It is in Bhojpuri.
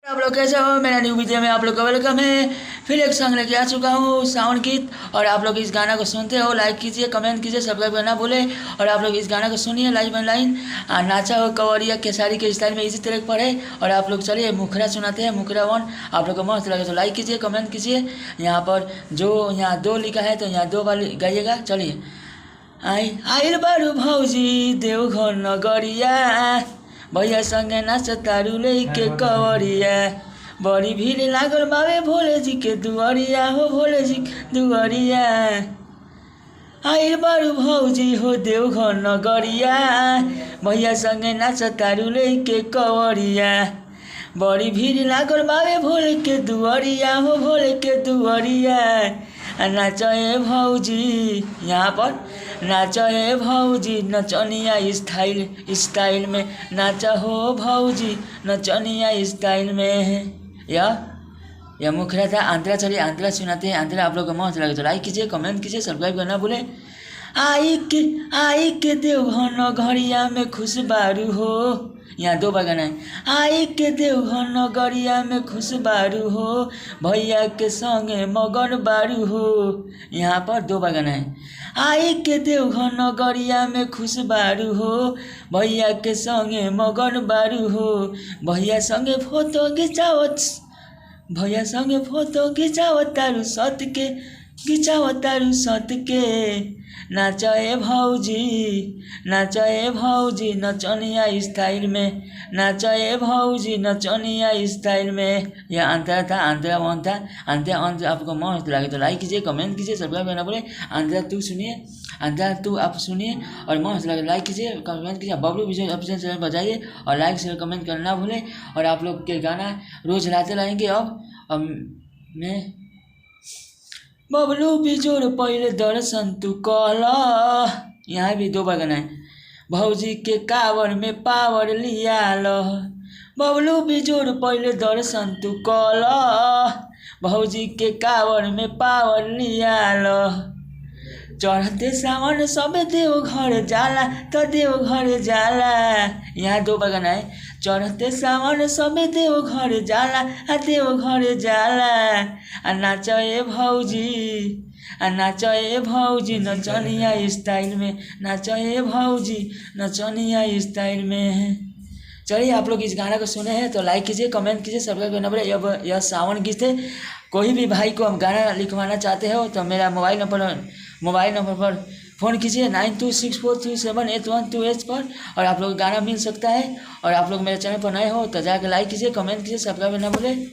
आप लोग कैसे हो। मेरा न्यू वीडियो में आप लोग का वेलकम है। फिर एक सॉन्ग लेके आ चुका हूँ, सावन गीत। और आप लोग इस गाना को सुनते हो, लाइक कीजिए, कमेंट कीजिए, सब्सक्राइब करना भूले। और आप लोग इस गाना को सुनिए लाइन बाई लाइन। नाचा हो कवरिया केसारी के स्टाइल में इसी तरह पढ़े। और आप लोग चलिए मुखरा सुनाते हैं, मुखरा वन। आप लोग को मस्त लगे तो लाइक कीजिए, कमेंट कीजिए। यहाँ पर जो यहाँ दो लिखा है तो यहाँ दो बार गाइएगा। चलिए। आइल बारू भौजी देवघर नगरिया, भैया संगे नाच तारू लेके कवरिया, बड़ी भीड़ लागल बावे भोले जी के दुआरिया हो, भोले जी के दुआरिया। आइल बारू भौजी हो देवघर नगरिया, भैया संगे नाच तारू लेके कवरिया, बड़ी भीड़ लागल बावे भोले के दुआरिया हो, भोले के दुआरिया। नाचे भौजी, यहाँ पर नाचे भौजी नचनिया स्टाइल में, नाचा हो भौजी नचनिया स्टाइल में। यह मुखरा था। आंध्रा चलिए आंध्रा सुनाते हैं। आंध्रा आप लोग को मस्त लगे तो लाइक कीजिए, कमेंट कीजिए, सब्सक्राइब करना भूले। आई के देवघर नगरिया में खुश बारू हो, यहाँ दो बार गाना है। आई के देवघर नगरिया में खुश बारू हो, भैया के संगे मगन बारू हो। यहाँ पर दो बार गाना है। आई के देवघर नगरिया में खुश बारू हो, भैया के संगे मगन बारू हो। भैया संगे फोटो खिंचावत, भैया संगे फोटो खिंचावत तारू सत के, खिंचावत तारू सत के। नाचे भौजी, नाचे भौजी नचनिया स्टाइल में, नाचे भौजी नचनिया स्टाइल में। यह आंध्रा था, आंध्रा वन था। आंध्रा वन आपको मस्त लगे तो लाइक कीजिए, कमेंट कीजिए, सब्सक्राइब करना बोले। आंध्रा टू सुनिए, आंध्रा टू आप सुनिए और मस्त लगे लाइक कीजिए, कमेंट कीजिए। बबलू विजय ऑफिशियल चैनल पर जाइए और लाइक शेयर कमेंट करना भूलें। और आप लोग के गाना रोज लाते रहेंगे। अब मैं बबलू बिजोड़ पहले दर्शन तू कहला, यहाँ भी दो बार गाना है। भौजी के कावर में पावर लिया लो, बबलू बिजोड़ पहले दर्शन तू कहला, भौजी के कावर में पावर लिया लो। चढ़ते सावन सब देवघर जाला तो देवघर जाला, यहाँ दो बार गाना है। चढ़ते सावन सब देवघर जाला देवघर जाला। नाचे भौजी, नाचे भौजी नचनिया स्टाइल में, नाचे भौजी नचनिया स्टाइल में। चलिए आप लोग इस गाना को सुने हैं तो लाइक कीजिए, कमेंट कीजिए, सब्सक्राइब करना पड़े। यह सावन गीत है। कोई भी भाई को हम गाना लिखवाना चाहते हो तो मेरा मोबाइल नंबर पर फ़ोन कीजिए 9264378128 पर, और आप लोग गाना मिल सकता है। और आप लोग मेरे चैनल पर नए हो तो जाकर लाइक कीजिए, कमेंट कीजिए, सब्सक्राइब करना भूलें।